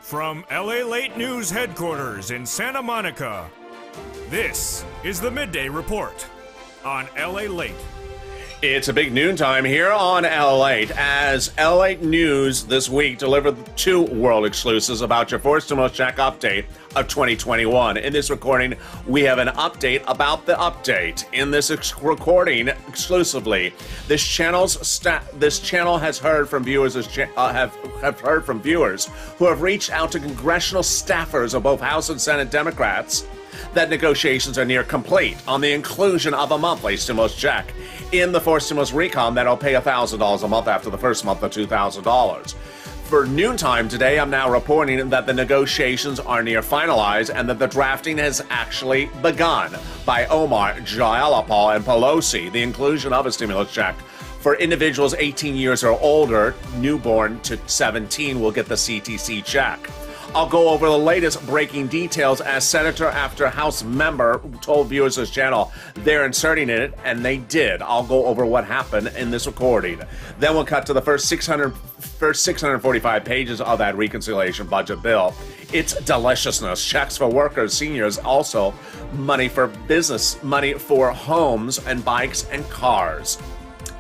From LALATE News headquarters in Santa Monica, this is the Midday Report on LALATE. It's a big noontime here on LALATE as LALATE News this week delivered two world exclusives about your first stimulus check update of 2021. In this recording, we have an update about the update. In this recording exclusively, this channel has heard from viewers have heard from viewers who have reached out to congressional staffers of both House and Senate Democrats that negotiations are near complete on the inclusion of a monthly stimulus check in the fourth stimulus recon that'll pay $1,000 a month after the first month of $2,000. For noontime today, I'm now reporting that the negotiations are near finalized and that the drafting has actually begun by Omar, Jayalapal, and Pelosi. The inclusion of a stimulus check for individuals 18 years or older, newborn to 17, will get the CTC check. I'll go over the latest breaking details as Senator after House member told viewers of this channel they're inserting it, and they did. I'll go over what happened in this recording. Then we'll cut to the first 645 pages of that reconciliation budget bill. It's deliciousness. Checks for workers, seniors, also money for business, money for homes and bikes and cars.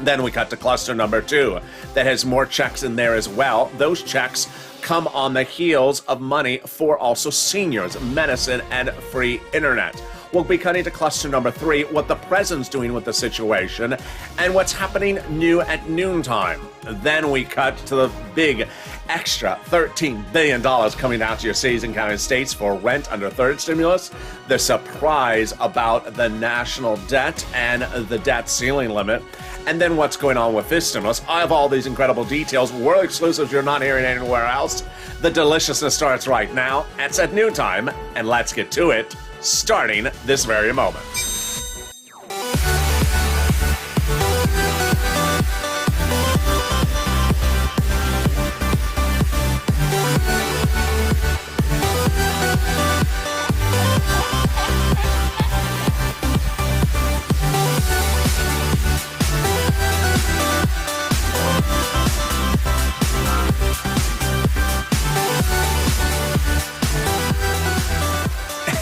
Then we cut to cluster number 2 that has more checks in there as well. Those checks come on the heels of money for also seniors, medicine, and free internet. We'll be cutting to cluster number 3, what the president's doing with the situation, and what's happening new at noontime. Then we cut to the big extra $13 billion coming out to your cities and county states for rent under third stimulus, the surprise about the national debt and the debt ceiling limit, and then what's going on with this stimulus. I have all these incredible details, world exclusives you're not hearing anywhere else. The deliciousness starts right now. It's at noontime, and let's get to it, starting this very moment.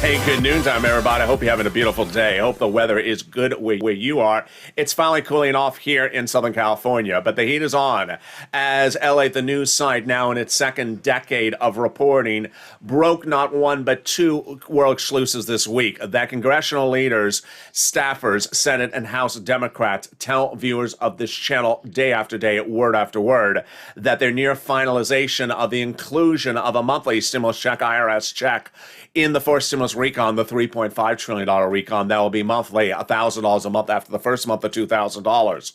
Hey, good noontime, everybody. I hope you're having a beautiful day. I hope the weather is good where you are. It's finally cooling off here in Southern California, but the heat is on as LA, the news site, now in its second decade of reporting, broke not one but two world exclusives this week that congressional leaders, staffers, Senate and House Democrats tell viewers of this channel day after day, word after word, that they're near finalization of the inclusion of a monthly stimulus check, IRS check, in the fourth stimulus recon, the $3.5 trillion recon, that will be monthly, $1,000 a month after the first month of $2,000.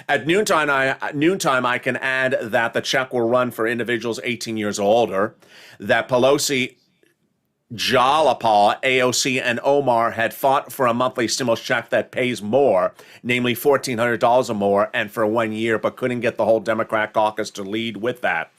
At noontime, I can add that the check will run for individuals 18 years or older, that Pelosi, Jayalapal, AOC, and Omar had fought for a monthly stimulus check that pays more, namely $1,400 or more, and for 1 year, but couldn't get the whole Democrat caucus to lead with that.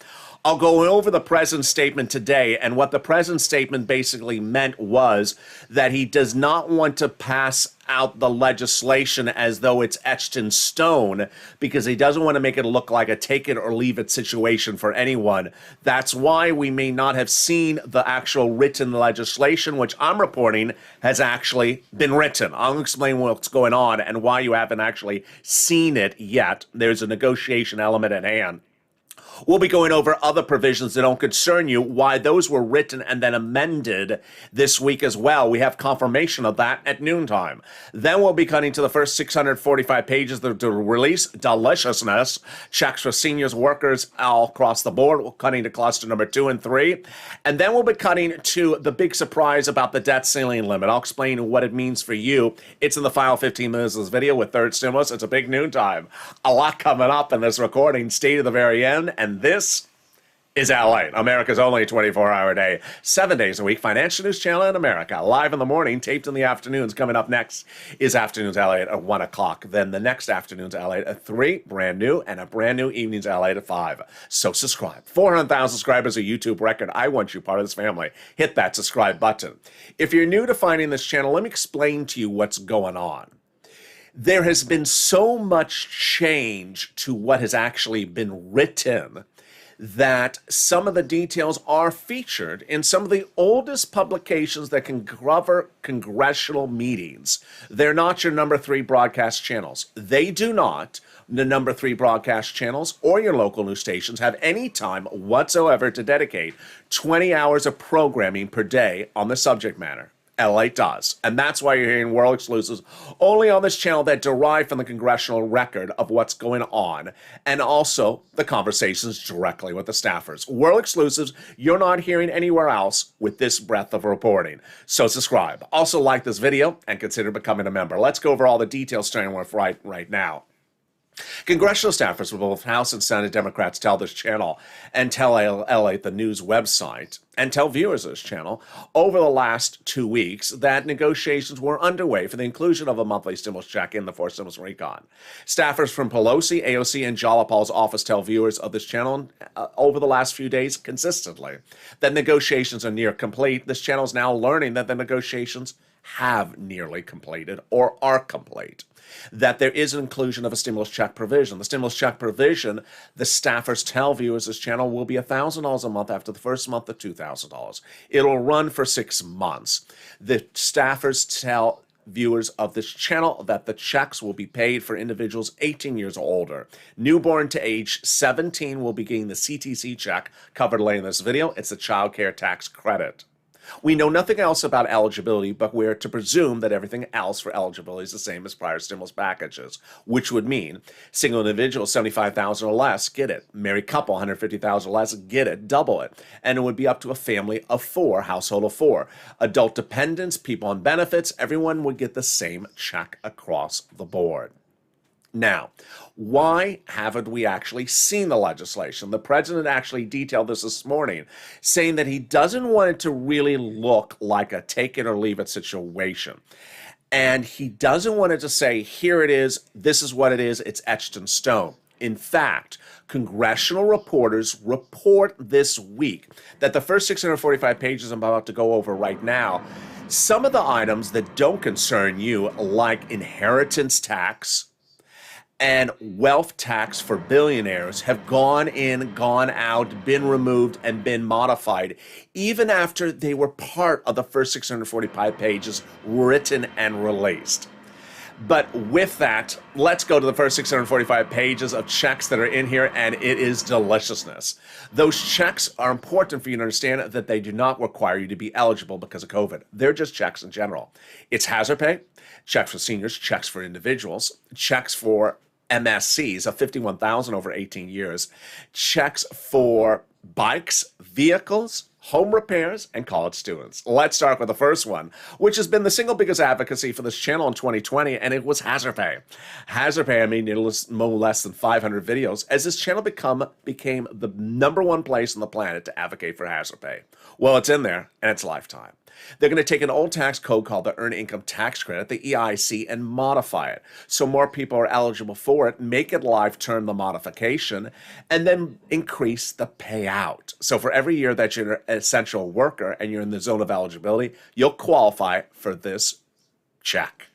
I'll go over the president's statement today, and what the president's statement basically meant was that he does not want to pass out the legislation as though it's etched in stone, because he doesn't want to make it look like a take it or leave it situation for anyone. That's why we may not have seen the actual written legislation, which I'm reporting has actually been written. I'll explain what's going on and why you haven't actually seen it yet. There's a negotiation element at hand. We'll be going over other provisions that don't concern you, why those were written and then amended this week as well. We have confirmation of that at noontime. Then we'll be cutting to the first 645 pages of the release, deliciousness, checks for seniors, workers all across the board. We're cutting to cluster number 2 and 3. And then we'll be cutting to the big surprise about the debt ceiling limit. I'll explain what it means for you. It's in the final 15 minutes of this video with third stimulus. It's a big noontime. A lot coming up in this recording. Stay to the very end. And this is LALATE, America's only 24-hour day, 7 days a week, financial news channel in America. Live in the morning, taped in the afternoons. Coming up next is Afternoons LALATE at 1 o'clock. Then the next Afternoons LALATE at 3, brand new, and a brand new Evenings LALATE at 5. So subscribe. 400,000 subscribers, a YouTube record. I want you part of this family. Hit that subscribe button. If you're new to finding this channel, let me explain to you what's going on. There has been so much change to what has actually been written that some of the details are featured in some of the oldest publications that can cover congressional meetings. They're not your number 3 broadcast channels. They do not, the number 3 broadcast channels or your local news stations, have any time whatsoever to dedicate 20 hours of programming per day on the subject matter. LALATE does. And that's why you're hearing world exclusives only on this channel that derive from the congressional record of what's going on, and also the conversations directly with the staffers. World exclusives you're not hearing anywhere else with this breadth of reporting. So subscribe. Also like this video and consider becoming a member. Let's go over all the details starting with right now. Congressional staffers from both House and Senate Democrats tell this channel and tell LALATE, the news website, and tell viewers of this channel over the last 2 weeks that negotiations were underway for the inclusion of a monthly stimulus check in the forced stimulus recon. Staffers from Pelosi, AOC, and Jalopal's office tell viewers of this channel over the last few days consistently that negotiations are near complete. This channel is now learning that the negotiations have nearly completed or are complete, that there is an inclusion of a stimulus check provision. The stimulus check provision, the staffers tell viewers this channel, will be $1,000 a month after the first month of $2,000. It'll run for 6 months. The staffers tell viewers of this channel that the checks will be paid for individuals 18 years or older. Newborn to age 17 will be getting the CTC check covered later in this video. It's the child care tax credit. We know nothing else about eligibility, but we're to presume that everything else for eligibility is the same as prior stimulus packages, which would mean single individual, $75,000 or less, get it. Married couple, $150,000 or less, get it, double it. And it would be up to a family of 4, household of 4. Adult dependents, people on benefits, everyone would get the same check across the board. Now, why haven't we actually seen the legislation? The president actually detailed this morning, saying that he doesn't want it to really look like a take it or leave it situation. And he doesn't want it to say, here it is, this is what it is, it's etched in stone. In fact, congressional reporters report this week that the first 645 pages I'm about to go over right now, some of the items that don't concern you, like inheritance tax and wealth tax for billionaires, have gone in, gone out, been removed, and been modified, even after they were part of the first 645 pages written and released. But with that, let's go to the first 645 pages of checks that are in here, and it is deliciousness. Those checks are important for you to understand that they do not require you to be eligible because of COVID. They're just checks in general. It's hazard pay, checks for seniors, checks for individuals, checks for MSCs of $51,000 over 18 years, checks for bikes, vehicles, home repairs, and college students. Let's start with the first one, which has been the single biggest advocacy for this channel in 2020, and it was hazard pay. Hazard pay, I mean, no less than 500 videos, as this channel became the #1 place on the planet to advocate for hazard pay. Well, it's in there, and it's lifetime. They're going to take an old tax code called the Earned Income Tax Credit, the EIC, and modify it so more people are eligible for it, make it lifetime, the modification, and then increase the payout. So for every year that you're an essential worker and you're in the zone of eligibility, you'll qualify for this check.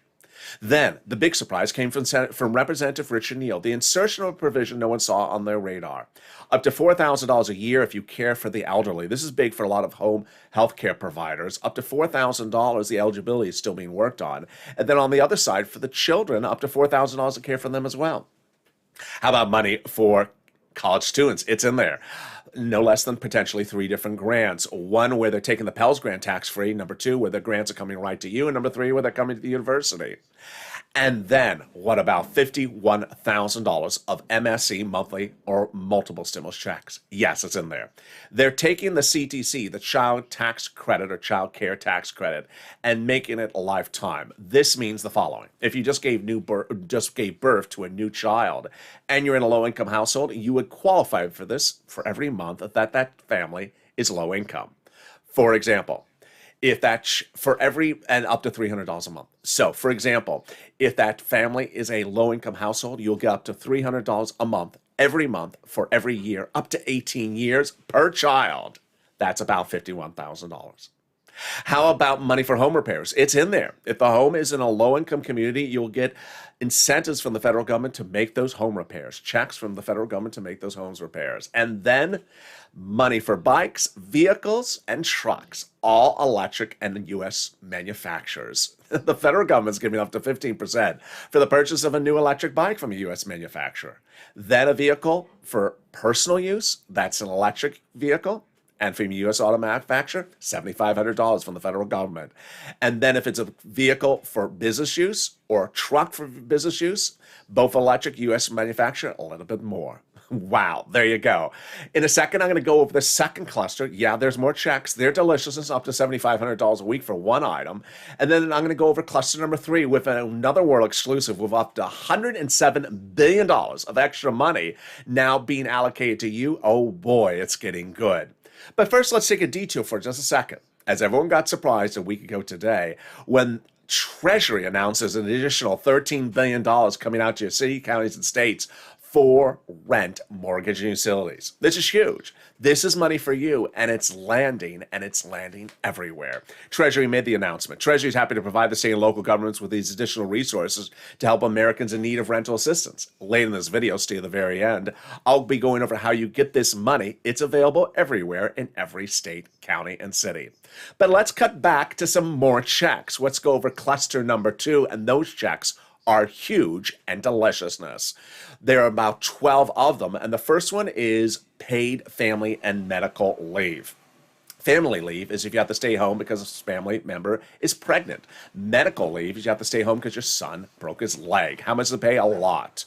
Then, the big surprise came from Representative Richard Neal, the insertion of a provision no one saw on their radar. Up to $4,000 a year if you care for the elderly. This is big for a lot of home health care providers. Up to $4,000, the eligibility is still being worked on. And then on the other side, for the children, up to $4,000 to care for them as well. How about money for college students? It's in there. No less than potentially 3 different grants. 1 where they're taking the Pell Grant tax-free. Number 2 where the grants are coming right to you. And number 3 where they're coming to the university. And then, what about $51,000 of MSC monthly or multiple stimulus checks? Yes, it's in there. They're taking the CTC, the Child Tax Credit or Child Care Tax Credit, and making it a lifetime. This means the following. If you just gave birth to a new child and you're in a low-income household, you would qualify for this for every month that family is low income. For example, if that and up to $300 a month. So, for example, if that family is a low-income household, you'll get up to $300 a month every month for every year, up to 18 years per child. That's about $51,000. How about money for home repairs? It's in there. If the home is in a low-income community, you'll get incentives from the federal government to make those home repairs, checks from the federal government to make those homes repairs. And then money for bikes, vehicles, and trucks, all electric and U.S. manufacturers. The federal government's giving up to 15% for the purchase of a new electric bike from a U.S. manufacturer. Then a vehicle for personal use, that's an electric vehicle, and from a U.S. auto manufacturer, $7,500 from the federal government. And then if it's a vehicle for business use or a truck for business use, both electric, U.S. manufacturer, a little bit more. Wow, there you go. In a second, I'm going to go over the second cluster. Yeah, there's more checks. They're delicious. It's up to $7,500 a week for one item. And then I'm going to go over cluster number 3 with another world exclusive with up to $107 billion of extra money now being allocated to you. Oh boy, it's getting good. But first, let's take a detour for just a second, as everyone got surprised a week ago today when Treasury announces an additional $13 billion coming out to your city, counties, and states for rent, mortgage, and utilities. This is huge. This is money for you, and it's landing everywhere. Treasury made the announcement. Treasury is happy to provide the state and local governments with these additional resources to help Americans in need of rental assistance. Later in this video, stay to the very end, I'll be going over how you get this money. It's available everywhere in every state, county, and city. But let's cut back to some more checks. Let's go over cluster number 2, and those checks are huge and deliciousness. There are about 12 of them, and the first one is paid family and medical leave. Family leave is if you have to stay home because a family member is pregnant. Medical leave is you have to stay home because your son broke his leg. How much does it pay? A lot.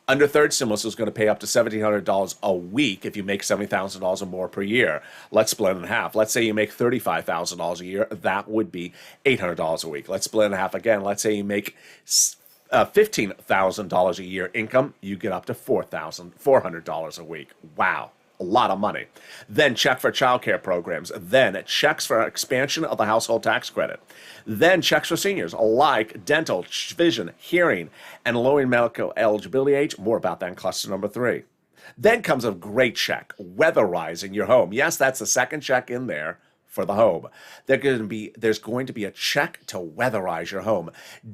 Under third stimulus is going to pay up to $1,700 a week if you make $70,000 or more per year. Let's split it in half. Let's say you make $35,000 a year. That would be $800 a week. Let's split it in half again. Let's say you make $15,000 a year income, you get up to $400 a week. Wow, a lot of money. Then check for child care programs. Then checks for expansion of the household tax credit. Then checks for seniors like dental, vision, hearing, and lowering medical eligibility age. More about that in cluster number 3. Then comes a great check, weatherizing your home. Yes, that's the second check in there for the home. There's going to be a check to weatherize your home.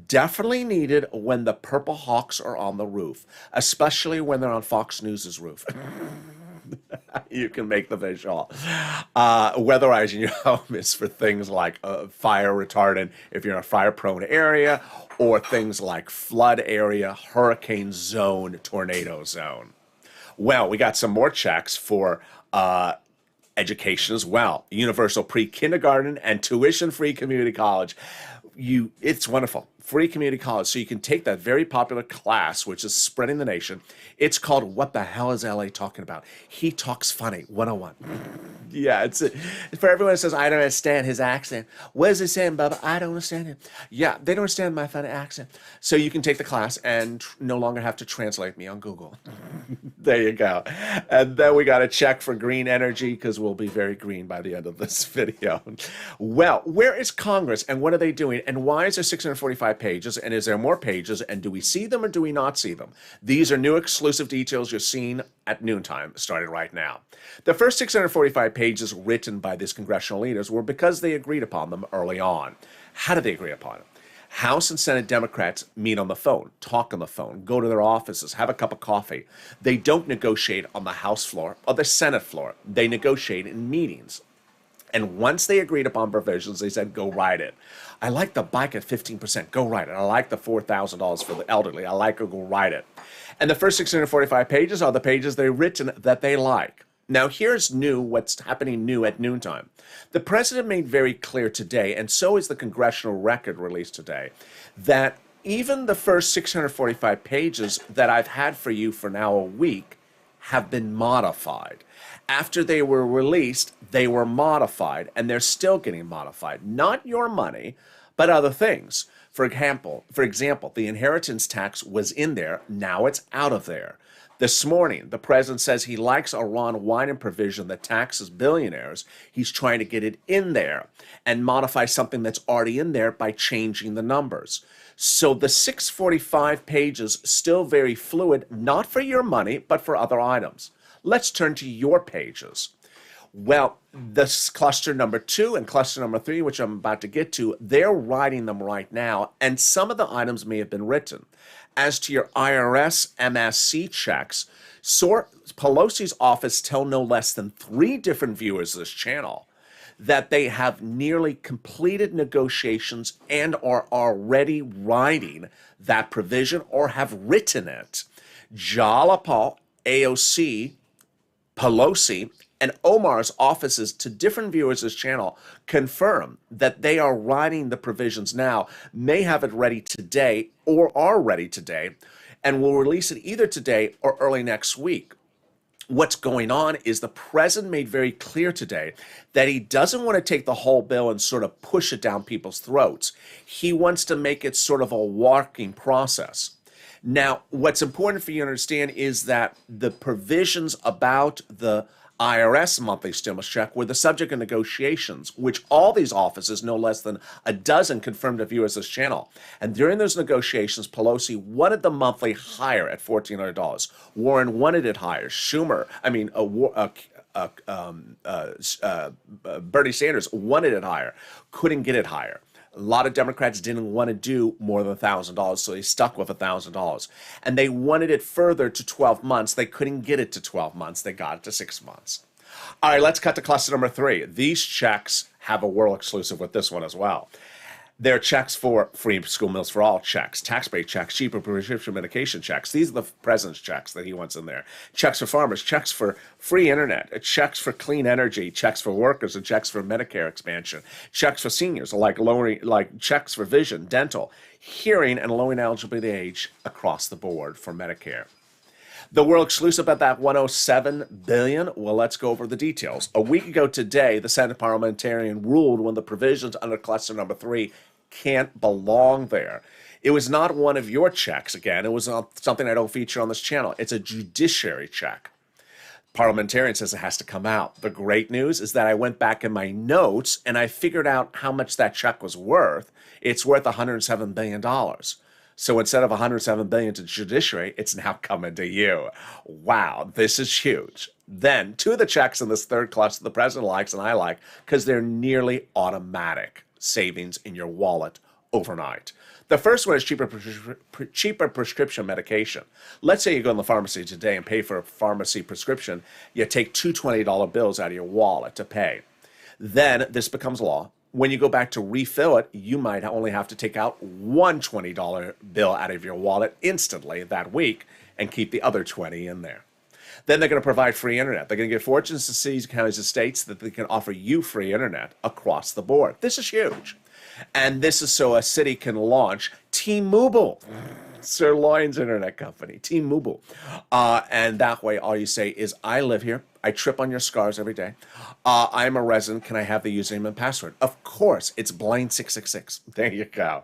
Definitely needed when the Purple Hawks are on the roof, especially when they're on Fox News's roof. You can make the visual. Weatherizing your home is for things like fire retardant if you're in a fire-prone area, or things like flood area, hurricane zone, tornado zone. Well, we got some more checks for education as well. Universal pre-kindergarten and tuition-free community college. It's wonderful. Free community college. So you can take that very popular class, which is spreading the nation. It's called What the Hell is LA Talking About? He Talks Funny 101. Yeah, it's for everyone that says, I don't understand his accent. What is he saying, Bubba? I don't understand him. Yeah, they don't understand my funny accent. So you can take the class and no longer have to translate me on Google. There you go. And then we got to check for green energy because we'll be very green by the end of this video. Well, where is Congress and what are they doing? And why is there 645 pages? And is there more pages? And do we see them or do we not see them? These are new exclusive details you're seeing at noontime, starting right now. The first 645 pages written by these congressional leaders were because they agreed upon them early on. How did they agree upon it? House and Senate Democrats meet on the phone, talk on the phone, go to their offices, have a cup of coffee. They don't negotiate on the House floor or the Senate floor. They negotiate in meetings. And once they agreed upon provisions, they said, go write it. I like the bike at 15%. Go write it. I like the $4,000 for the elderly. I like it. Go write it. And the first 645 pages are the pages they've written that they like. Now, here's what's happening new at noontime. The president made very clear today, and so is the congressional record released today, that even the first 645 pages that I've had for you for now a week have been modified. After they were released, they were modified, and they're still getting modified. Not your money, but other things. For example, the inheritance tax was in there. Now it's out of there. This morning, the president says he likes a Ron Wyden provision that taxes billionaires. He's trying to get it in there and modify something that's already in there by changing the numbers. So the 645 pages still very fluid, not for your money, but for other items. Let's turn to your pages. Well, this cluster number 2 and cluster number 3, which I'm about to get to, they're writing them right now, and some of the items may have been written. As to your IRS MSC checks, Pelosi's office tell no less than 3 different viewers of this channel that they have nearly completed negotiations and are already writing that provision or have written it. Jalapal, AOC, Pelosi, and Omar's offices to different viewers of this channel confirm that they are writing the provisions now, may have it ready today or are ready today, and will release it either today or early next week. What's going on is the president made very clear today that he doesn't want to take the whole bill and sort of push it down people's throats. He wants to make it sort of a walking process. Now, what's important for you to understand is that the provisions about the IRS monthly stimulus check were the subject of negotiations, which all these offices, no less than a dozen, confirmed to viewers this channel. And during those negotiations, Pelosi wanted the monthly higher at $1,400. Warren wanted it higher. Bernie Sanders wanted it higher, couldn't get it higher. A lot of Democrats didn't want to do more than $1,000, so they stuck with $1,000. And they wanted it further to 12 months. They couldn't get it to 12 months. They got it to 6 months. All right, let's cut to cluster number 3. These checks have a world exclusive with this one as well. They're checks for free school meals for all checks, tax break checks, cheaper prescription medication checks. These are the president's checks that he wants in there. Checks for farmers, checks for free internet, checks for clean energy, checks for workers, and checks for Medicare expansion, checks for seniors, like checks for vision, dental, hearing, and lowering eligibility age across the board for Medicare. The world exclusive at that $107 billion? Well, let's go over the details. A week ago today, the Senate parliamentarian ruled when the provisions under cluster number 3 can't belong there. It was not one of your checks, again. It was not something I don't feature on this channel. It's a judiciary check. Parliamentarian says it has to come out. The great news is that I went back in my notes and I figured out how much that check was worth. It's worth $107 billion. So instead of $107 billion to judiciary, it's now coming to you. Wow, this is huge. Then, 2 of the checks in this third cluster the president likes and I like because they're nearly automatic savings in your wallet overnight. The first one is cheaper prescription medication. Let's say you go in the pharmacy today and pay for a pharmacy prescription. You take 2 $20 bills out of your wallet to pay. Then this becomes law. When you go back to refill it, you might only have to take out 1 $20 bill out of your wallet instantly that week and keep the other 20 in there. Then they're going to provide free internet. They're going to give fortunes to cities, counties, and states that they can offer you free internet across the board. This is huge. And this is so a city can launch T-Mobile, Sirloin's internet company, T-Mobile. And that way, all you say is, I live here. I trip on your scars every day. I'm a resident. Can I have the username and password? Of course, it's Blaine666. There you go.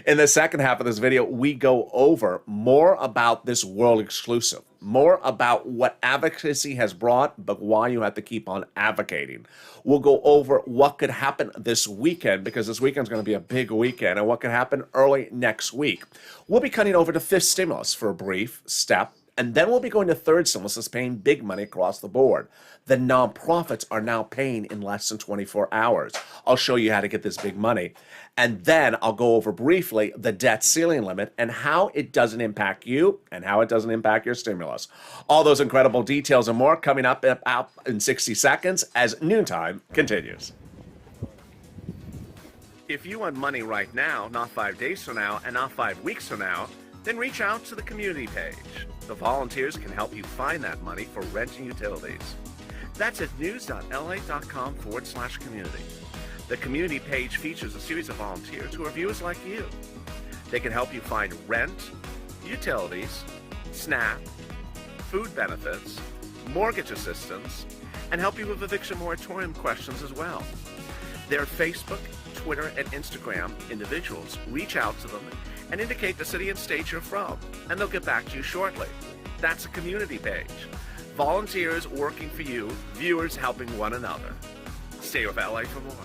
In the second half of this video, we go over more about this world exclusive, more about what advocacy has brought, but why you have to keep on advocating. We'll go over what could happen this weekend, because this weekend is going to be a big weekend, and what could happen early next week. We'll be cutting over to fifth stimulus for a brief step. And then we'll be going to third stimulus that's paying big money across the board. The nonprofits are now paying in less than 24 hours. I'll show you how to get this big money. And then I'll go over briefly the debt ceiling limit and how it doesn't impact you and how it doesn't impact your stimulus. All those incredible details and more coming up in 60 seconds as Noontime continues. If you want money right now, not 5 days from now, and not 5 weeks from now, then reach out to the community page. The volunteers can help you find that money for rent and utilities. That's at news.la.com/community. The community page features a series of volunteers who are viewers like you. They can help you find rent, utilities, SNAP, food benefits, mortgage assistance, and help you with eviction moratorium questions as well. Their Facebook, Twitter, and Instagram individuals reach out to them and indicate the city and state you're from, and they'll get back to you shortly. That's a community page. Volunteers working for you, viewers helping one another. Stay with LA for more.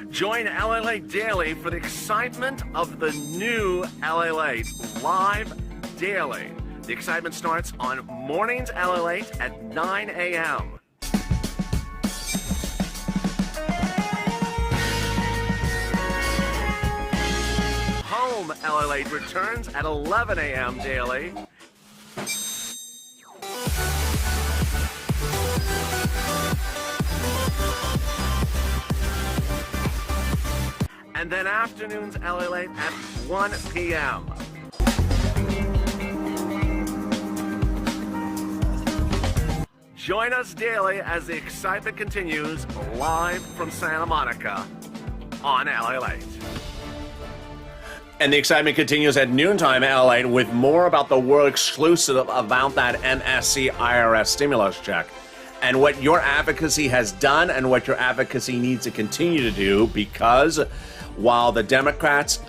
Join LALATE Daily for the excitement of the new LALATE live daily. The excitement starts on mornings LALATE at 9 a.m. Home LALATE returns at 11 a.m. daily. And then afternoons LALATE at 1 p.m. Join us daily as the excitement continues live from Santa Monica on LALATE. And the excitement continues at noontime LALATE with more about the world exclusive about that MSC IRS stimulus check and what your advocacy has done and what your advocacy needs to continue to do, because while the Democrats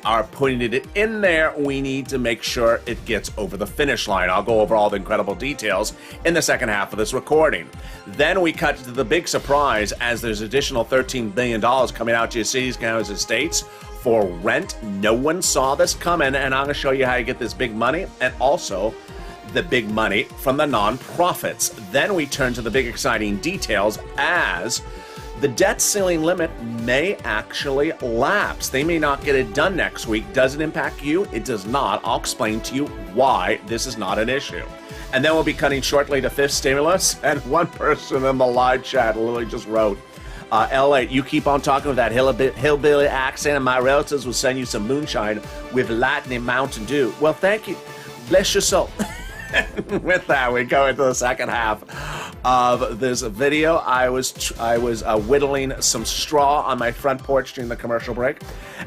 are putting it in there, we need to make sure it gets over the finish line. I'll go over all the incredible details in the second half of this recording. Then we cut to the big surprise as there's additional $13 billion coming out to your cities, counties, and states for rent. No one saw this coming, and I'm going to show you how you get this big money and also the big money from the nonprofits. Then we turn to the big exciting details as the debt ceiling limit may actually lapse. They may not get it done next week. Does it impact you? It does not. I'll explain to you why this is not an issue. And then we'll be cutting shortly to fifth stimulus. And one person in the live chat literally just wrote, LA, you keep on talking with that hillbilly accent and my relatives will send you some moonshine with lightning Mountain Dew. Well, thank you. Bless your soul. With that, we go into the second half of this video. I was whittling some straw on my front porch during the commercial break,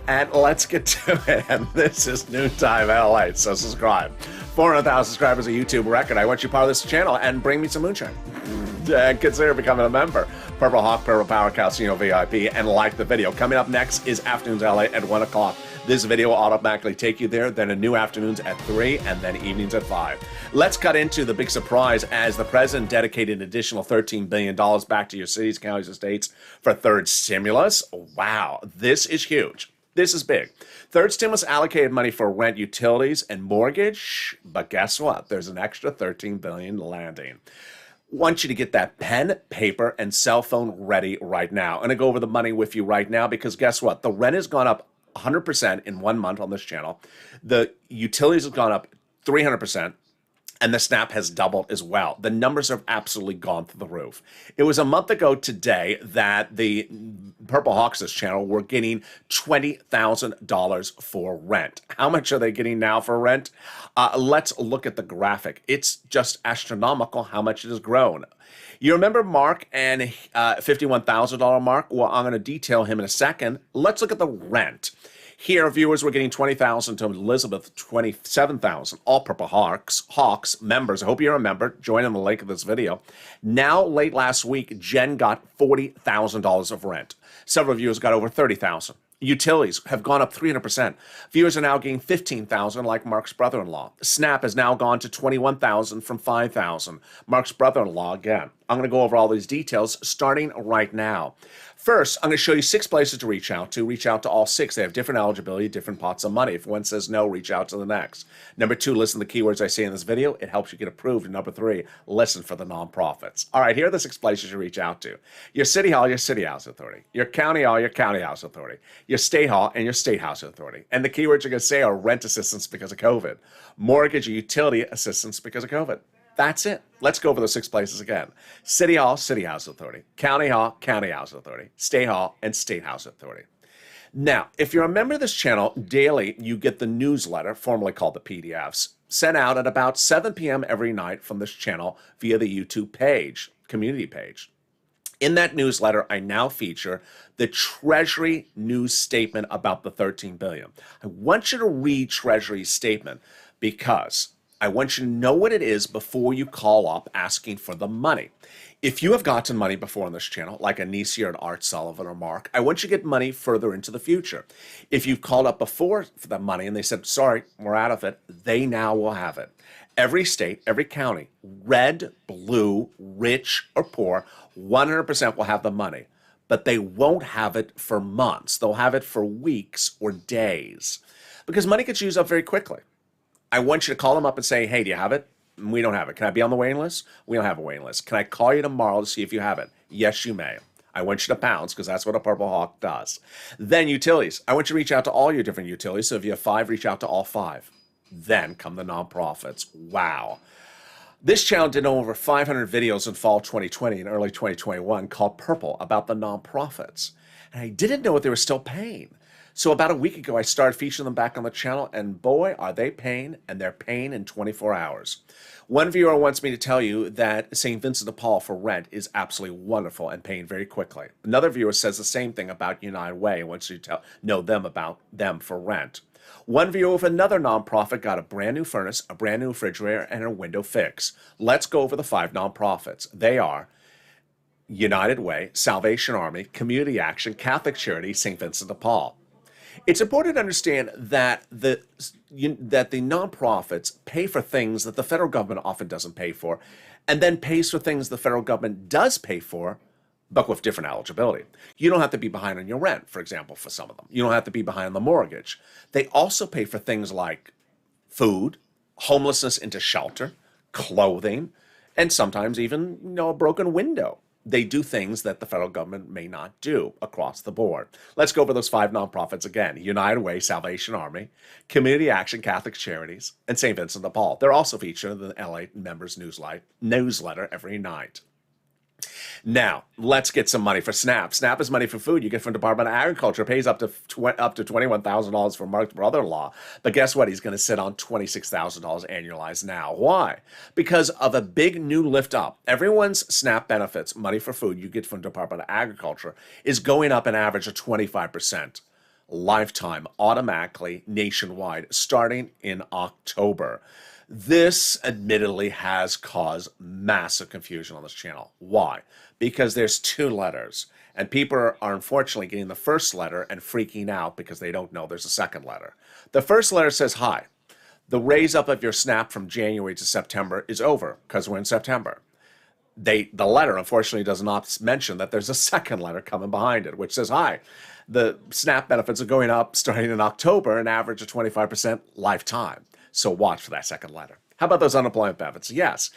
and let's get to it. And this is Noontime LA, so subscribe. 400,000 subscribers, a YouTube record. I want you part of this channel and bring me some moonshine. And consider becoming a member. Purple Hawk, Purple Power, Calcino VIP, and like the video. Coming up next is Afternoons LA at 1 o'clock. This video will automatically take you there, then a new afternoons at 3, and then evenings at 5. Let's cut into the big surprise as the president dedicated an additional $13 billion back to your cities, counties, and states for third stimulus. Wow, this is huge. This is big. Third stimulus allocated money for rent, utilities, and mortgage, but guess what? There's an extra $13 billion landing. Want you to get that pen, paper, and cell phone ready right now. I'm going to go over the money with you right now because guess what? The rent has gone up 100% in 1 month on this channel. The utilities have gone up 300%. And the SNAP has doubled as well. The numbers have absolutely gone through the roof. It was a month ago today that the Purple Hawks, this channel, were getting $20,000 for rent. How much are they getting now for rent? Let's look at the graphic. It's just astronomical how much it has grown. You remember Mark and $51,000 Mark? Well, I'm going to detail him in a second. Let's look at the rent. Here, viewers were getting $20,000 to Elizabeth, $27,000. All Purple Hawks members. I hope you're a member. Join in the link of this video. Now, late last week, Jen got $40,000 of rent. Several viewers got over $30,000. Utilities have gone up 300%. Viewers are now getting $15,000, like Mark's brother-in-law. SNAP has now gone to $21,000 from $5,000. Mark's brother-in-law again. I'm going to go over all these details starting right now. First, I'm going to show you 6 places to reach out to. Reach out to all 6. They have different eligibility, different pots of money. If one says no, reach out to the next. Number 2, listen to the keywords I say in this video. It helps you get approved. And number 3, listen for the nonprofits. All right, here are the 6 places you reach out to. Your city hall, your city house authority. Your county hall, your county house authority. Your state hall, and your state house authority. And the keywords you're going to say are rent assistance because of COVID. Mortgage or utility assistance because of COVID. That's it. Let's go over those 6 places again. City Hall, City House Authority. County Hall, County House Authority. State Hall, and State House Authority. Now, if you're a member of this channel, daily you get the newsletter, formerly called the PDFs, sent out at about 7 p.m. every night from this channel via the YouTube page, community page. In that newsletter, I now feature the Treasury news statement about the $13 billion. I want you to read Treasury's statement because I want you to know what it is before you call up asking for the money. If you have gotten money before on this channel, like Anicia and Art Sullivan or Mark, I want you to get money further into the future. If you've called up before for the money and they said, sorry, we're out of it, they now will have it. Every state, every county, red, blue, rich, or poor, 100% will have the money. But they won't have it for months. They'll have it for weeks or days. Because money gets used up very quickly. I want you to call them up and say, hey, do you have it? We don't have it. Can I be on the waiting list? We don't have a waiting list. Can I call you tomorrow to see if you have it? Yes, you may. I want you to pounce because that's what a Purple Hawk does. Then utilities. I want you to reach out to all your different utilities. So if you have 5, reach out to all 5. Then come the nonprofits. Wow. This channel did over 500 videos in fall 2020 and early 2021 called Purple about the nonprofits. And I didn't know what they were still paying. So about a week ago, I started featuring them back on the channel, and boy, are they paying, and they're paying in 24 hours. One viewer wants me to tell you that St. Vincent de Paul for rent is absolutely wonderful and paying very quickly. Another viewer says the same thing about United Way and wants you to know them about them for rent. One viewer with another nonprofit got a brand new furnace, a brand new refrigerator, and a window fix. Let's go over the 5 nonprofits. They are United Way, Salvation Army, Community Action, Catholic Charity, St. Vincent de Paul. It's important to understand that the nonprofits pay for things that the federal government often doesn't pay for, and then pays for things the federal government does pay for, but with different eligibility. You don't have to be behind on your rent, for example, for some of them. You don't have to be behind on the mortgage. They also pay for things like food, homelessness into shelter, clothing, and sometimes even, a broken window. They do things that the federal government may not do across the board. Let's go over those 5 nonprofits again. United Way, Salvation Army, Community Action, Catholic Charities, and St. Vincent de Paul. They're also featured in the LALATE members newsletter every night. Now, let's get some money for SNAP. SNAP is money for food you get from Department of Agriculture. It pays up to $21,000 for Mark's brother-in-law. But guess what? He's going to sit on $26,000 annualized now. Why? Because of a big new lift up. Everyone's SNAP benefits, money for food you get from Department of Agriculture, is going up an average of 25%. Lifetime, automatically, nationwide, starting in October. This admittedly has caused massive confusion on this channel. Why? Because there's 2 letters, and people are unfortunately getting the first letter and freaking out because they don't know there's a second letter. The first letter says, hi, the raise up of your SNAP from January to September is over because we're in September. The letter unfortunately does not mention that there's a second letter coming behind it, which says, hi, the SNAP benefits are going up starting in October, an average of 25% lifetime. So watch for that second letter. How about those unemployment benefits? Yes,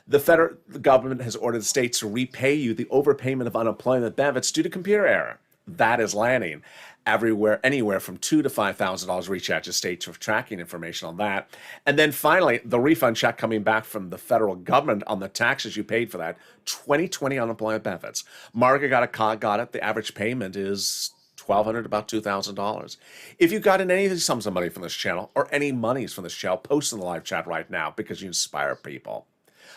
the federal government has ordered states to repay you the overpayment of unemployment benefits due to computer error. That is landing anywhere from $2,000 to $5,000. Reach out to states for tracking information on that. And then finally, the refund check coming back from the federal government on the taxes you paid for that 2020 unemployment benefits. Margaret got it. The average payment is $1,200 to about $2,000. If you got in any of these sums of money from this channel or any monies from this channel, post in the live chat right now because you inspire people.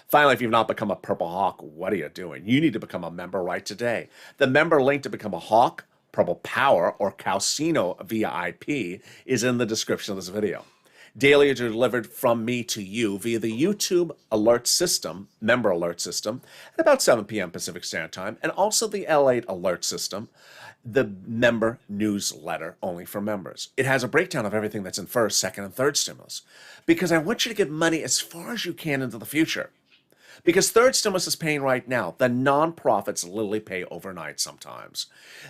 Finally, if you've not become a Purple Hawk, what are you doing? You need to become a member right today. The member link to become a Hawk, Purple Power, or Calcino VIP is in the description of this video. Daily are delivered from me to you via the YouTube alert system, member alert system, at about 7 p.m. Pacific Standard Time, and also the LALATE alert system, the member newsletter only for members. It has a breakdown of everything that's in first, second, and third stimulus, because I want you to get money as far as you can into the future. Because third stimulus is paying right now. The nonprofits literally pay overnight sometimes.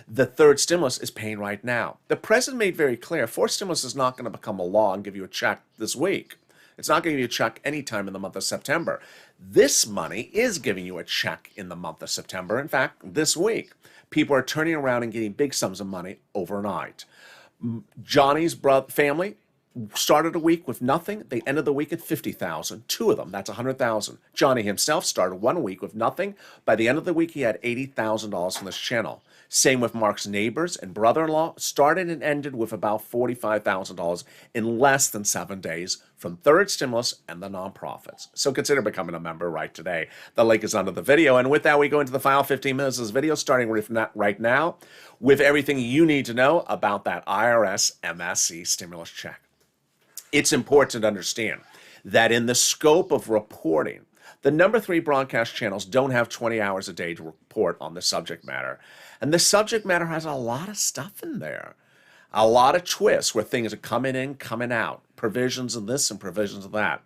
The third stimulus is paying right now. The president made very clear, fourth stimulus is not going to become a law and give you a check this week. It's not going to give you a check anytime in the month of September. This money is giving you a check in the month of September. In fact, this week, people are turning around and getting big sums of money overnight. Johnny's family started a week with nothing. They ended the week at $50,000. 2 of them, that's $100,000. Johnny himself started 1 week with nothing. By the end of the week, he had $80,000 from this channel. Same with Mark's neighbors and brother-in-law, started and ended with about $45,000 in less than 7 days from third stimulus and the nonprofits. So consider becoming a member right today. The link is under the video. And with that, we go into the final 15 minutes of this video, starting right now, with everything you need to know about that IRS MSC stimulus check. It's important to understand that in the scope of reporting, the number 3 broadcast channels don't have 20 hours a day to report on the subject matter. And the subject matter has a lot of stuff in there. A lot of twists where things are coming in, coming out. Provisions of this and provisions of that.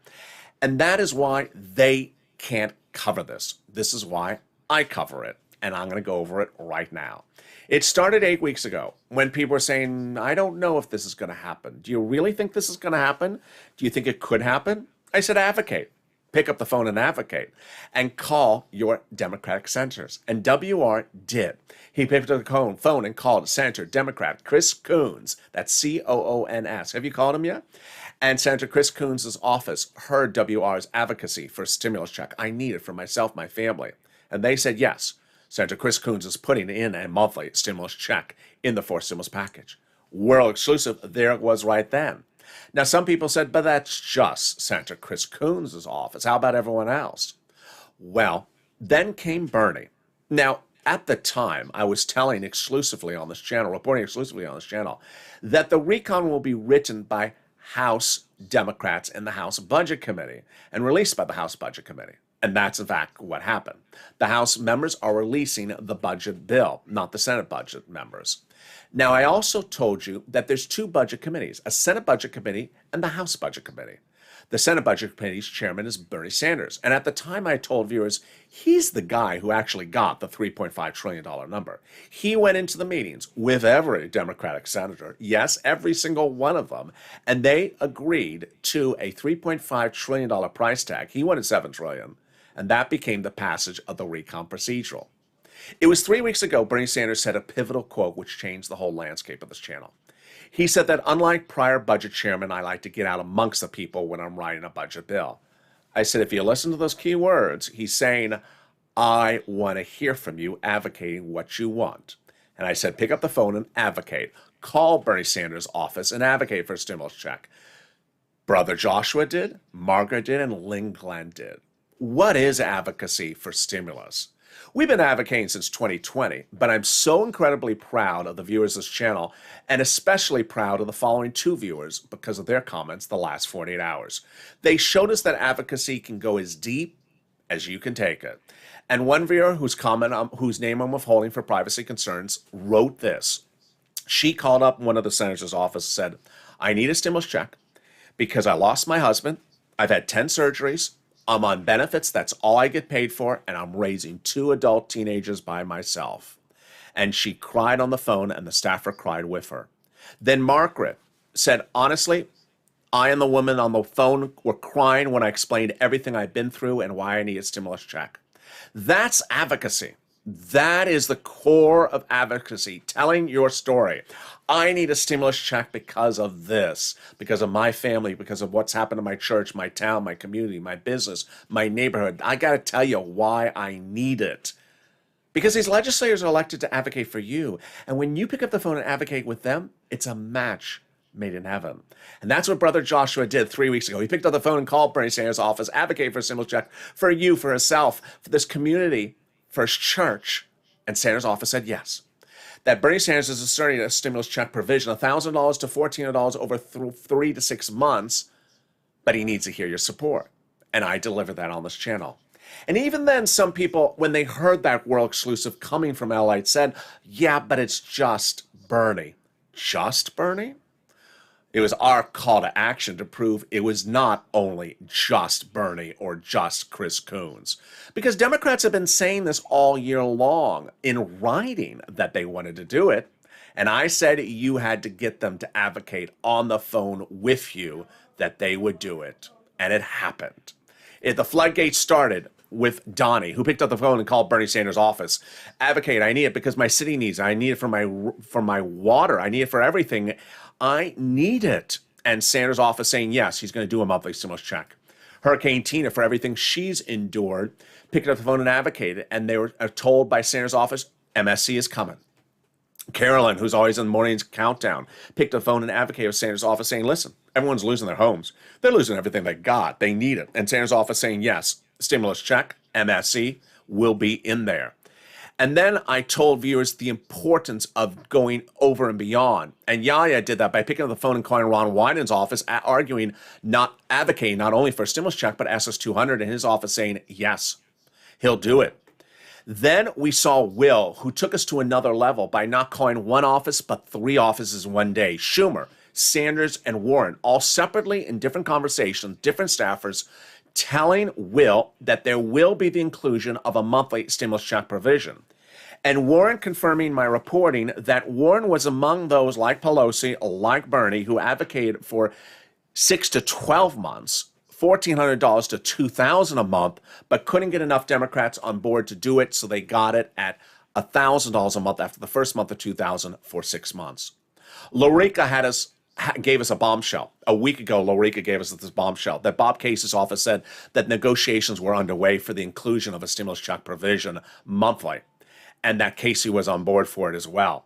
And that is why they can't cover this. This is why I cover it. and I'm going to go over it right now. It started 8 weeks ago when people were saying, I don't know if this is going to happen. Do you really think this is going to happen? Do you think it could happen? I said, advocate. Pick up the phone and advocate and call your Democratic senators. And WR did. He picked up the phone and called Senator Democrat Chris Coons. That's C-O-O-N-S. Have you called him yet? And Senator Chris Coons' office heard WR's advocacy for a stimulus check. I need it for myself, my family. And they said yes. Senator Chris Coons is putting in a monthly stimulus check in the fourth stimulus package. World exclusive, there it was right then. Now, some people said, but that's just Senator Chris Coons' office. How about everyone else? Well, then came Bernie. Now, at the time, I was telling exclusively on this channel, reporting exclusively on this channel, that the recon will be written by House Democrats in the House Budget Committee and released by the House Budget Committee. And that's, in fact, what happened. The House members are releasing the budget bill, not the Senate budget members. Now, I also told you that there's two budget committees, a Senate Budget Committee and the House Budget Committee. The Senate Budget Committee's chairman is Bernie Sanders. And at the time, I told viewers, he's the guy who actually got the $3.5 trillion number. He went into the meetings with every Democratic senator, yes, every single one of them, and they agreed to a $3.5 trillion price tag. He wanted $7 trillion, and that became the passage of the recon procedural. It was 3 weeks ago, Bernie Sanders said a pivotal quote which changed the whole landscape of this channel. He said that unlike prior budget chairmen, I like to get out amongst the people when I'm writing a budget bill. I said, if you listen to those key words, he's saying, I want to hear from you advocating what you want. And I said, pick up the phone and advocate. Call Bernie Sanders' office and advocate for a stimulus check. Brother Joshua did, Margaret did, and Lynn Glenn did. What is advocacy for stimulus? We've been advocating since 2020, but I'm so incredibly proud of the viewers of this channel, and especially proud of the following two viewers because of their comments the last 48 hours. They showed us that advocacy can go as deep as you can take it. And one viewer whose name I'm withholding for privacy concerns wrote this. She called up one of the senator's office and said, I need a stimulus check because I lost my husband, I've had 10 surgeries, I'm on benefits, that's all I get paid for, and I'm raising 2 adult teenagers by myself. And she cried on the phone, and the staffer cried with her. Then Margaret said, honestly, I and the woman on the phone were crying when I explained everything I've been through and why I need a stimulus check. That's advocacy. That is the core of advocacy, telling your story. I need a stimulus check because of this, because of my family, because of what's happened to my church, my town, my community, my business, my neighborhood. I got to tell you why I need it. Because these legislators are elected to advocate for you. And when you pick up the phone and advocate with them, it's a match made in heaven. And that's what Brother Joshua did 3 weeks ago. He picked up the phone and called Bernie Sanders' office, advocate for a stimulus check for you, for himself, for this community, for his church. And Sanders' office said yes. That Bernie Sanders is asserting a stimulus check provision, $1,000 to $1,400 over 3 to 6 months, but he needs to hear your support. And I delivered that on this channel. And even then, some people, when they heard that world exclusive coming from LALATE, said, yeah, but it's just Bernie. Just Bernie? It was our call to action to prove it was not only just Bernie or just Chris Coons. Because Democrats have been saying this all year long in writing that they wanted to do it. And I said you had to get them to advocate on the phone with you that they would do it. And it happened. The floodgates started with Donnie, who picked up the phone and called Bernie Sanders' office. Advocate, I need it because my city needs it. I need it for my water. I need it for everything. I need it. And Sanders' office saying, yes, he's going to do a monthly stimulus check. Hurricane Tina, for everything she's endured, picked up the phone and advocated. And they were told by Sanders' office, MSC is coming. Carolyn, who's always in the morning's countdown, picked up the phone and advocated with Sanders' office saying, listen, everyone's losing their homes. They're losing everything they got. They need it. And Sanders' office saying, yes, stimulus check, MSC, will be in there. And then I told viewers the importance of going over and beyond. And Yahya did that by picking up the phone and calling Ron Wyden's office, advocating not only for a stimulus check, but SS200 in his office saying, yes, he'll do it. Then we saw Will, who took us to another level by not calling one office, but 3 offices in one day. Schumer, Sanders, and Warren, all separately in different conversations, different staffers, telling Will that there will be the inclusion of a monthly stimulus check provision. And Warren confirming my reporting that Warren was among those like Pelosi, like Bernie, who advocated for 6 to 12 months, $1,400 to $2,000 a month, but couldn't get enough Democrats on board to do it, so they got it at $1,000 a month after the first month of $2,000 for 6 months. Lorica gave us a bombshell. A week ago, Lorica gave us this bombshell that Bob Case's office said that negotiations were underway for the inclusion of a stimulus check provision monthly, and that Casey was on board for it as well.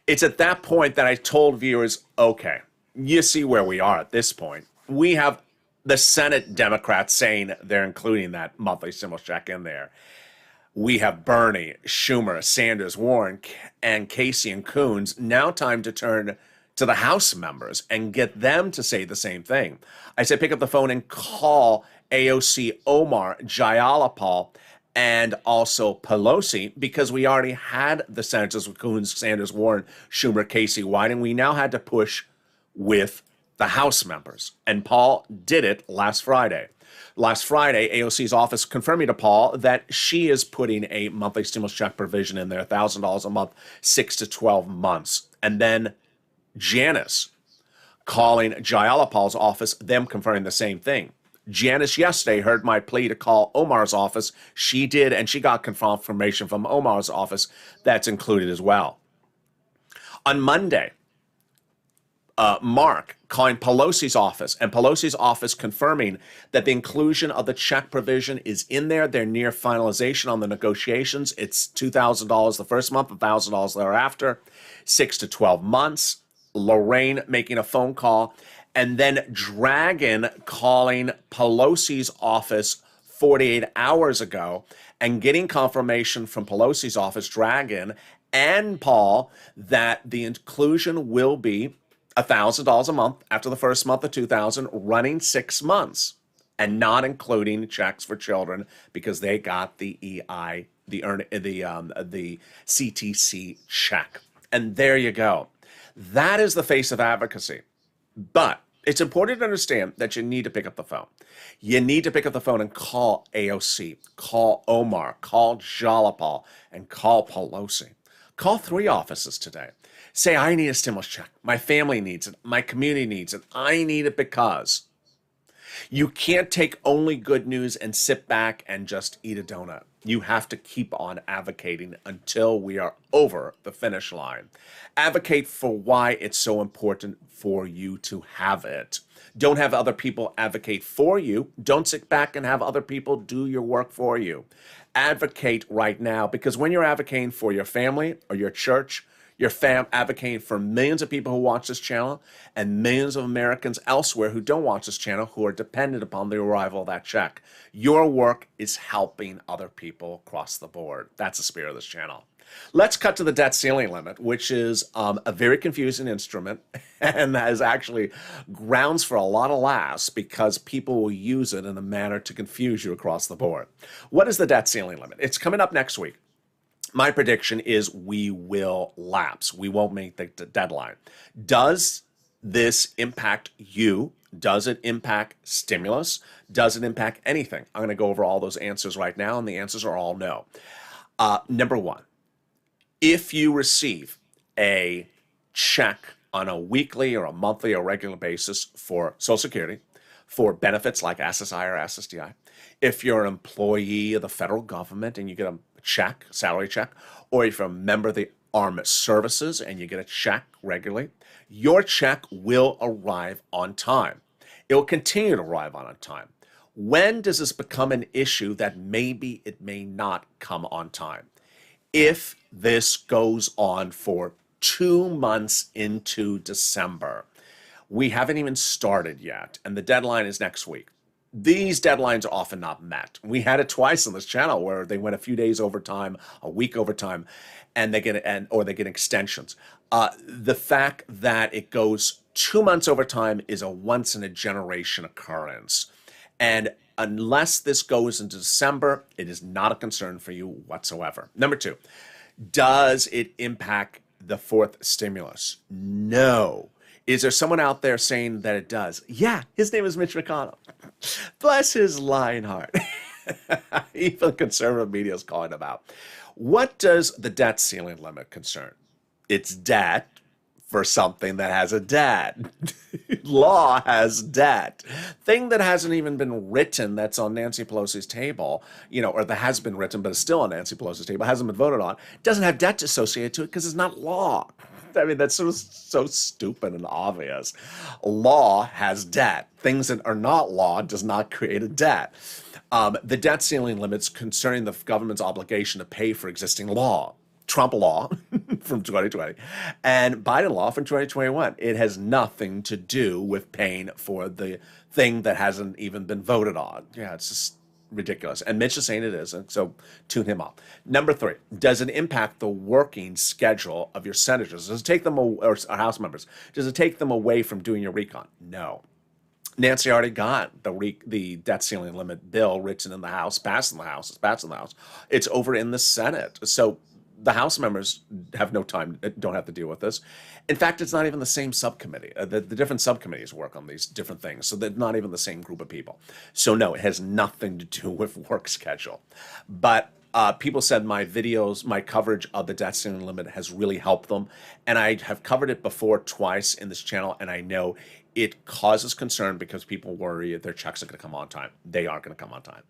It's at that point that I told viewers, okay, you see where we are at this point. We have the Senate Democrats saying they're including that monthly stimulus check in there. We have Bernie, Schumer, Sanders, Warren, and Casey and Coons. Now time to turn to the House members and get them to say the same thing. I said pick up the phone and call AOC Omar, Jayalapal, and also Pelosi, because we already had the senators with Coons, Sanders, Warren, Schumer, Casey, Wyden. We now had to push with the House members. And Paul did it last Friday. Last Friday, AOC's office confirming to Paul that she is putting a monthly stimulus check provision in there, $1,000 a month, 6 to 12 months. And then Janice calling Jayalapal's office, them confirming the same thing. Janice yesterday heard my plea to call Omar's office. She did, and she got confirmation from Omar's office that's included as well. On Monday, Mark calling Pelosi's office, and Pelosi's office confirming that the inclusion of the check provision is in there. They're near finalization on the negotiations. It's $2,000 the first month, $1,000 thereafter, 6 to 12 months. Lorraine making a phone call, and then Dragon calling Pelosi's office 48 hours ago and getting confirmation from Pelosi's office, Dragon and Paul, that the inclusion will be $1,000 a month after the first month of 2,000, running 6 months, and not including checks for children because they got the the CTC check. And there you go. That is the face of advocacy. But it's important to understand that you need to pick up the phone. You need to pick up the phone and call AOC, call Omar, call Jalapal, and call Pelosi. Call 3 offices today. Say, I need a stimulus check. My family needs it. My community needs it. I need it because. You can't take only good news and sit back and just eat a donut. You have to keep on advocating until we are over the finish line. Advocate for why it's so important for you to have it. Don't have other people advocate for you. Don't sit back and have other people do your work for you. Advocate right now, because when you're advocating for your family or your church, you're advocating for millions of people who watch this channel and millions of Americans elsewhere who don't watch this channel who are dependent upon the arrival of that check. Your work is helping other people across the board. That's the spirit of this channel. Let's cut to the debt ceiling limit, which is a very confusing instrument and has actually grounds for a lot of laughs because people will use it in a manner to confuse you across the board. What is the debt ceiling limit? It's coming up next week. My prediction is we will lapse. We won't make the deadline. Does this impact you? Does it impact stimulus? Does it impact anything? I'm going to go over all those answers right now, and the answers are all no. Number one, if you receive a check on a weekly or a monthly or regular basis for Social Security, for benefits like SSI or SSDI, if you're an employee of the federal government and you get a check, salary check, or if you're a member of the armed services and you get a check regularly, your check will arrive on time. It will continue to arrive on time. When does this become an issue that maybe it may not come on time? If this goes on for 2 months into December, we haven't even started yet, and the deadline is next week. These deadlines are often not met. We had it twice on this channel where they went a few days over time, a week over time, and they get extensions. The fact that it goes 2 months over time is a once in a generation occurrence. And unless this goes into December, it is not a concern for you whatsoever. Number two, does it impact the fourth stimulus? No. Is there someone out there saying that it does? Yeah, his name is Mitch McConnell. Bless his lying heart. Even conservative media is calling them out. What does the debt ceiling limit concern? It's debt for something that has a debt. Law has debt. Thing that hasn't even been written that's on Nancy Pelosi's table, or that has been written but is still on Nancy Pelosi's table, hasn't been voted on, doesn't have debt associated to it because it's not law. I mean, that's so stupid and obvious. Law has debt. Things that are not law does not create a debt. The debt ceiling limits concerning the government's obligation to pay for existing law. Trump law from 2020 and Biden law from 2021. It has nothing to do with paying for the thing that hasn't even been voted on. Yeah, it's just ridiculous. And Mitch is saying it isn't, so tune him up. Number 3, does it impact the working schedule of your senators? Does it take them, or House members, does it take them away from doing your recon? No. Nancy already got the debt ceiling limit bill written in the House, passed in the House. It's passed in the House. It's over in the Senate. So the House members have no time, don't have to deal with this. In fact, it's not even the same subcommittee. The different subcommittees work on these different things, so they're not even the same group of people. So no, it has nothing to do with work schedule. But people said my videos, my coverage of the debt ceiling limit has really helped them. And I have covered it before twice in this channel, and I know it causes concern because people worry their checks are going to come on time. They aren't going to come on time.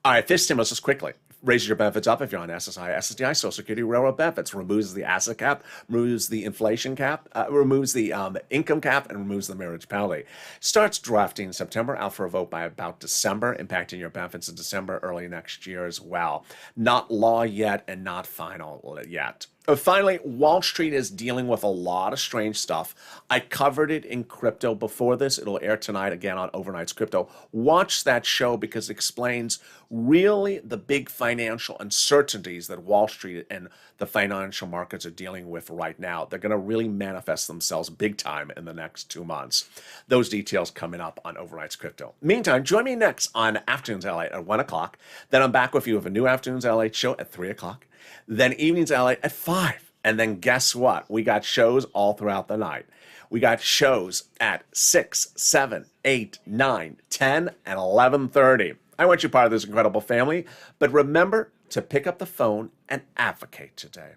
All right, this stimulus, just quickly, raises your benefits up if you're on SSI, SSDI, Social Security, Railroad benefits, removes the asset cap, removes the inflation cap, removes the income cap, and removes the marriage penalty. Starts drafting in September, out for a vote by about December, impacting your benefits in December, early next year as well. Not law yet and not final yet. Finally, Wall Street is dealing with a lot of strange stuff. I covered it in crypto before this. It'll air tonight again on Overnight's Crypto. Watch that show because it explains really the big financial uncertainties that Wall Street and the financial markets are dealing with right now. They're going to really manifest themselves big time in the next 2 months. Those details coming up on Overnight's Crypto. Meantime, join me next on Afternoons LA at 1 o'clock. Then I'm back with you with a new Afternoons LA show at 3 o'clock. Then Evenings LA at 5. And then guess what? We got shows all throughout the night. We got shows at 6, 7, 8, 9, 10, and 11:30. I want you part of this incredible family, but remember to pick up the phone and advocate today.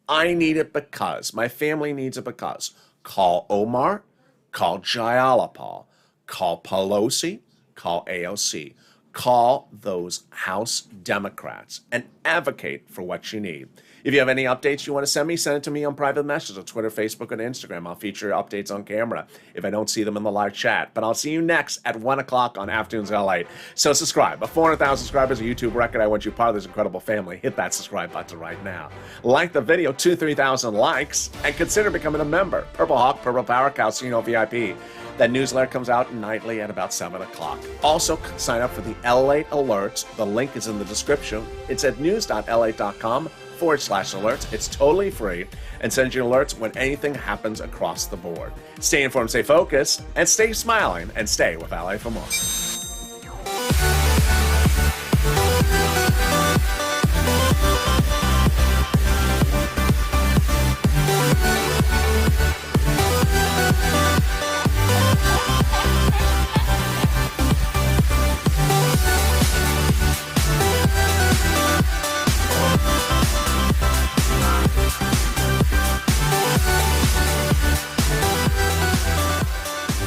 I need it because my family needs it because. Call Omar, call Jayalapal, call Pelosi, call AOC. Call those House Democrats and advocate for what you need. If you have any updates you want to send it to me on private message on Twitter, Facebook, and Instagram. I'll feature updates on camera if I don't see them in the live chat. But I'll see you next at 1 o'clock on Afternoons LA. So subscribe. A 400,000 subscribers, a YouTube record. I want you part of this incredible family. Hit that subscribe button right now. Like the video, 2,000-3,000 likes, and consider becoming a member. Purple Hawk, Purple Power, Calcino VIP. That newsletter comes out nightly at about 7 o'clock. Also, sign up for the LALATE alerts. The link is in the description. It's at news.lalate.com/alerts. It's totally free and sends you alerts when anything happens across the board. Stay informed, stay focused, and stay smiling, and stay with LA for more.